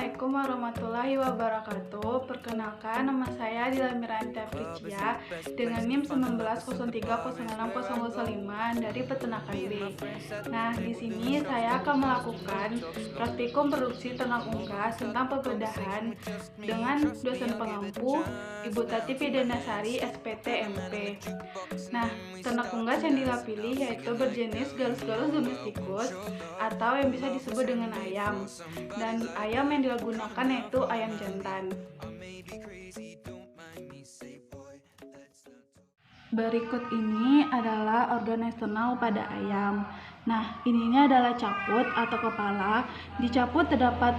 Assalamualaikum warahmatullahi wabarakatuh. Perkenalkan, nama saya Dila Miranti Apricia dengan NIM 19030605 dari Peternakan B. Nah, di sini saya akan melakukan praktikum produksi ternak unggas tentang pembedahan dengan dosen pengampu Ibu Tati Pidenasari SPT MP. Nah, ternak unggas yang Dila pilih yaitu berjenis Gallus domesticus atau yang bisa disebut dengan ayam. Dan ayam yang digunakan yaitu ayam jantan. Berikut ini adalah organ eksternal pada ayam. Nah, ininya adalah caput atau kepala. Di caput terdapat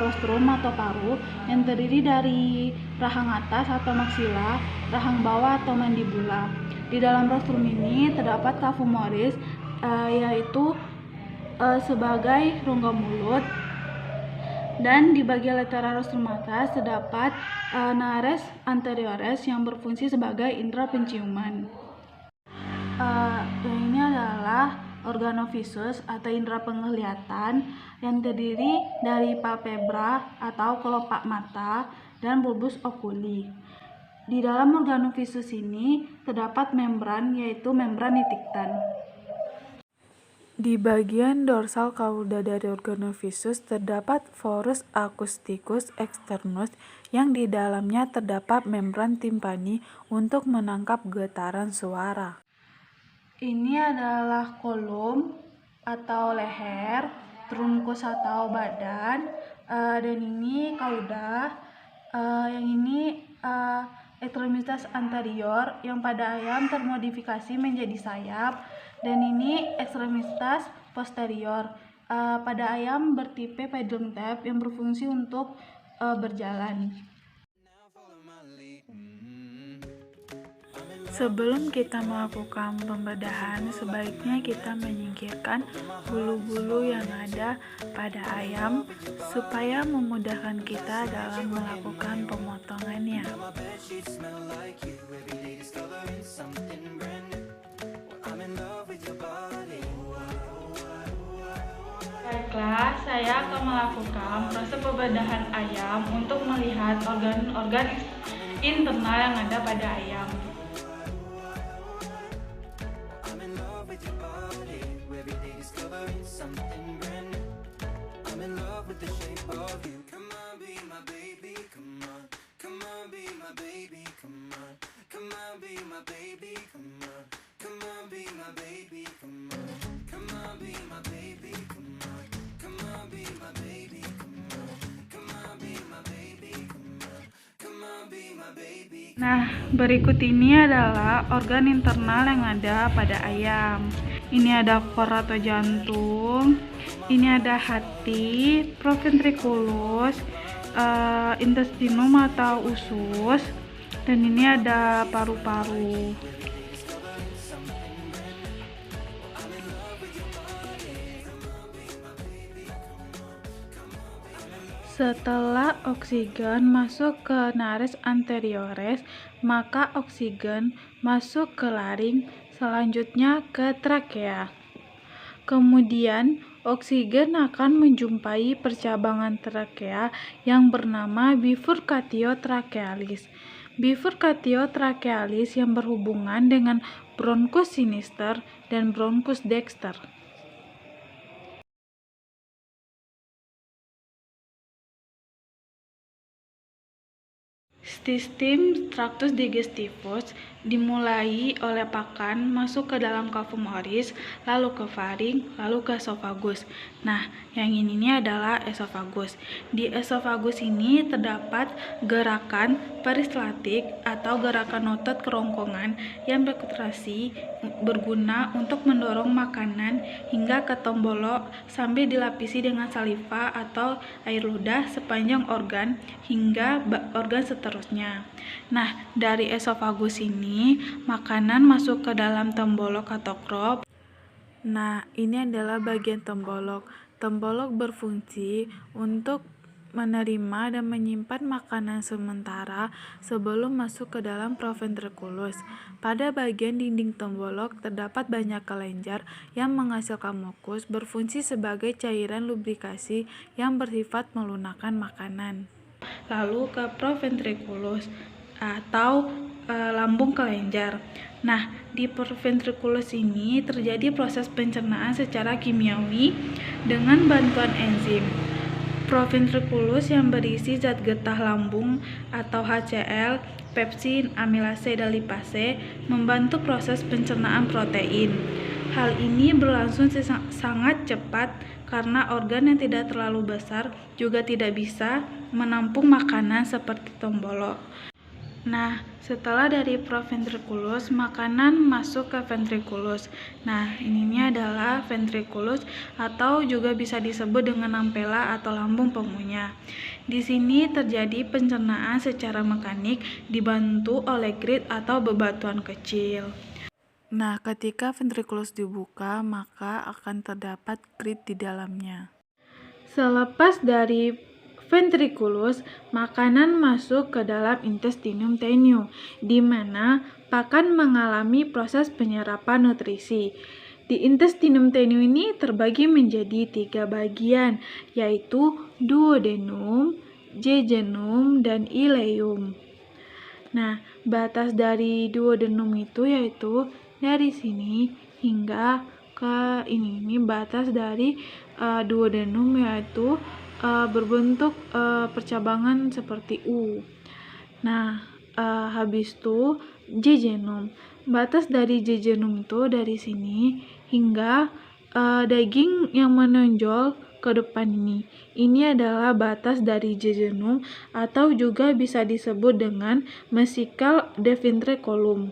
rostrum atau paru yang terdiri dari rahang atas atau maksila, rahang bawah atau mandibula. Di dalam rostrum ini terdapat cavum moris, yaitu sebagai rongga mulut. Dan di bagian lateral rostrum atas terdapat nares anteriores yang berfungsi sebagai indera penciuman. Ini adalah organovisus atau indera penglihatan yang terdiri dari palpebra atau kelopak mata dan bulbus oculi. Di dalam organovisus ini terdapat membran, yaitu membran nitiktan. Di bagian dorsal cauda dari organovisus terdapat forus acousticus externus yang di dalamnya terdapat membran timpani untuk menangkap getaran suara. Ini adalah kolum atau leher, trunkus atau badan, dan ini cauda, yang ini ekstremitas anterior yang pada ayam termodifikasi menjadi sayap, dan ini ekstremitas posterior pada ayam bertipe pendulum tape yang berfungsi untuk berjalan. Sebelum kita melakukan pembedahan, sebaiknya kita menyingkirkan bulu-bulu yang ada pada ayam supaya memudahkan kita dalam melakukan pemotongannya. Baiklah, saya akan melakukan proses pembedahan ayam untuk melihat organ-organ internal yang ada pada ayam. Nah, berikut ini adalah organ internal yang ada pada ayam. Ini ada kor atau jantung, ini ada hati, proventriculus, intestinum atau usus, dan ini ada paru-paru. Setelah oksigen masuk ke nares anteriores, maka oksigen masuk ke laring, selanjutnya ke trakea. Kemudian, oksigen akan menjumpai percabangan trakea yang bernama bifurcatio trachealis. Bifurcatio trachealis yang berhubungan dengan bronchus sinister dan bronchus dexter. Sistem tractus digestivus dimulai oleh pakan masuk ke dalam cavum oris, lalu ke faring, lalu ke esofagus. Nah, yang ini adalah esofagus. Di esofagus ini terdapat gerakan peristaltik atau gerakan otot kerongkongan yang berkontraksi berguna untuk mendorong makanan hingga ke tombolok sambil dilapisi dengan saliva atau air ludah sepanjang organ hingga organ seterusnya. Nah, dari esofagus ini makanan masuk ke dalam tembolok atau crop. Nah, ini adalah bagian tembolok. Tembolok berfungsi untuk menerima dan menyimpan makanan sementara sebelum masuk ke dalam proventriculus. Pada bagian dinding tembolok terdapat banyak kelenjar yang menghasilkan mukus, berfungsi sebagai cairan lubrikasi yang bersifat melunakkan makanan. Lalu ke proventriculus atau lambung kelenjar. Nah, di proventriculus ini terjadi proses pencernaan secara kimiawi dengan bantuan enzim. Proventriculus yang berisi zat getah lambung atau HCl, pepsin, amilase, dan lipase membantu proses pencernaan protein. Hal ini berlangsung sangat cepat karena organ yang tidak terlalu besar juga tidak bisa menampung makanan seperti tembolok. Nah, setelah dari proventriculus, makanan masuk ke ventriculus. Nah, ini adalah ventriculus atau juga bisa disebut dengan ampela atau lambung pengunyah. Di sini terjadi pencernaan secara mekanik dibantu oleh grid atau bebatuan kecil. Nah, ketika ventriculus dibuka, maka akan terdapat grid di dalamnya. Selepas dari ventriculus, makanan masuk ke dalam intestinum tenue, di mana pakan mengalami proses penyerapan nutrisi. Di intestinum tenue ini terbagi menjadi 3 bagian, yaitu duodenum, jejunum, dan ileum. Nah, batas dari duodenum itu yaitu dari sini hingga ke ini batas dari duodenum yaitu berbentuk percabangan seperti U. Nah, habis itu jejunum. Batas dari jejunum itu dari sini hingga daging yang menonjol ke depan ini. Ini adalah batas dari jejunum atau juga bisa disebut dengan mesical ventriculum.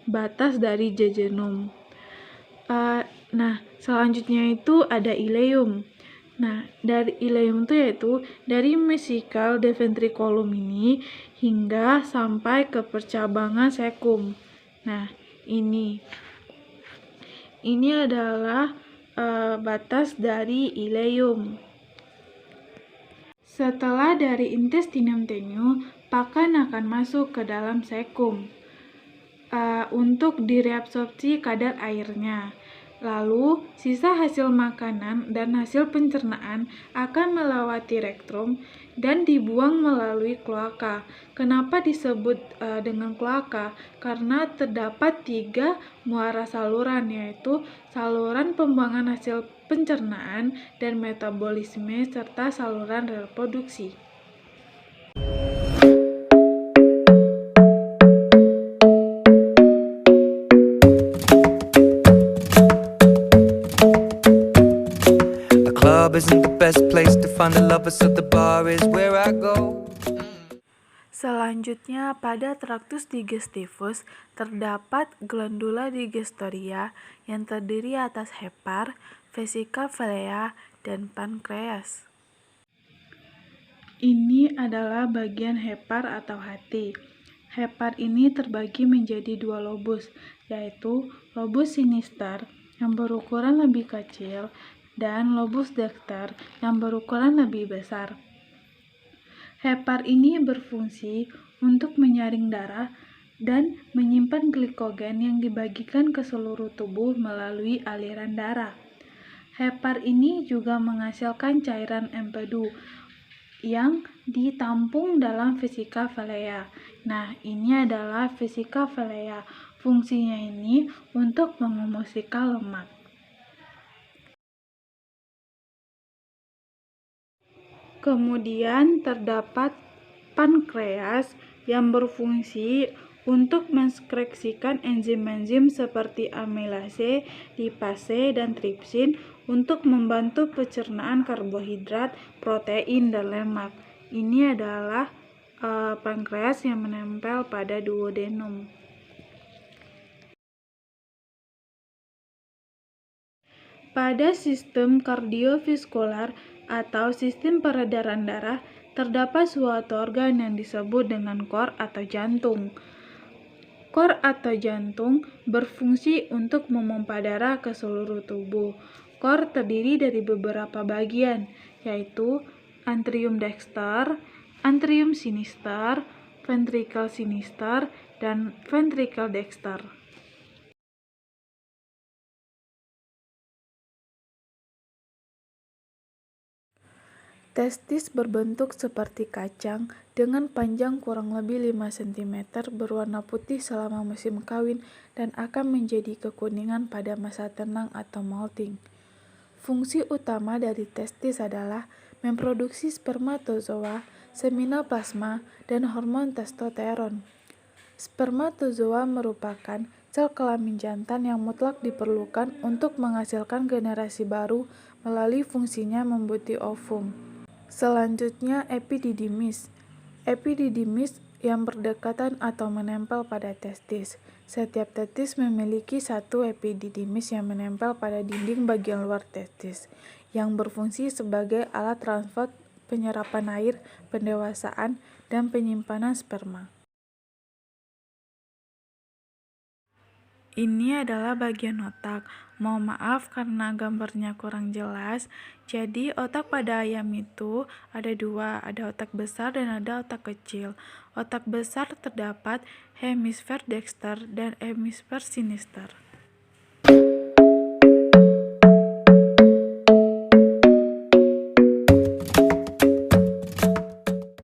Batas dari jejunum. Nah, selanjutnya itu ada ileum. Nah, dari ileum itu yaitu dari mesical ventriculum ini hingga sampai ke percabangan cecum. Nah, ini adalah batas dari ileum. Setelah dari intestinum tenue, pakan akan masuk ke dalam cecum untuk direabsorpsi kadar airnya. Lalu, sisa hasil makanan dan hasil pencernaan akan melewati rektrum dan dibuang melalui kloaka. Kenapa disebut dengan kloaka? Karena terdapat 3 muara saluran, yaitu saluran pembuangan hasil pencernaan dan metabolisme serta saluran reproduksi. Isn't the best place to find the lovers, so the bar is where I go. Selanjutnya, pada traktus digestivus terdapat glandula digestoria yang terdiri atas hepar, vesica phylea, dan pankreas. Ini adalah bagian hepar atau hati. Hepar ini terbagi menjadi 2 lobus, yaitu lobus sinister yang berukuran lebih kecil dan lobus dexter yang berukuran lebih besar. Hepar ini berfungsi untuk menyaring darah dan menyimpan glikogen yang dibagikan ke seluruh tubuh melalui aliran darah. Hepar ini juga menghasilkan cairan empedu yang ditampung dalam vesica phylea. Nah, ini adalah vesica phylea. Fungsinya ini untuk mengomosikan lemak. Kemudian terdapat pankreas yang berfungsi untuk mensekresikan enzim-enzim seperti amilase, lipase, dan tripsin untuk membantu pencernaan karbohidrat, protein, dan lemak. Ini adalah pankreas yang menempel pada duodenum. Pada sistem kardiovaskular atau sistem peredaran darah, terdapat suatu organ yang disebut dengan kor atau jantung. Kor atau jantung berfungsi untuk memompa darah ke seluruh tubuh. Kor terdiri dari beberapa bagian, yaitu antrium dexter, antrium sinister, ventricle sinister, dan ventricle dexter. Testis berbentuk seperti kacang dengan panjang kurang lebih 5 cm, berwarna putih selama musim kawin dan akan menjadi kekuningan pada masa tenang atau molting. Fungsi utama dari testis adalah memproduksi spermatozoa, seminal plasma, dan hormon testosteron. Spermatozoa merupakan sel kelamin jantan yang mutlak diperlukan untuk menghasilkan generasi baru melalui fungsinya membuti ovum. Selanjutnya, epididymis. Epididymis yang berdekatan atau menempel pada testis. Setiap testis memiliki satu epididymis yang menempel pada dinding bagian luar testis, yang berfungsi sebagai alat transport penyerapan air, pendewasaan, dan penyimpanan sperma. Ini adalah bagian otak. Mohon maaf karena gambarnya kurang jelas. Jadi otak pada ayam itu ada dua, ada otak besar dan ada otak kecil. Otak besar terdapat hemisfer dexter dan hemisfer sinister.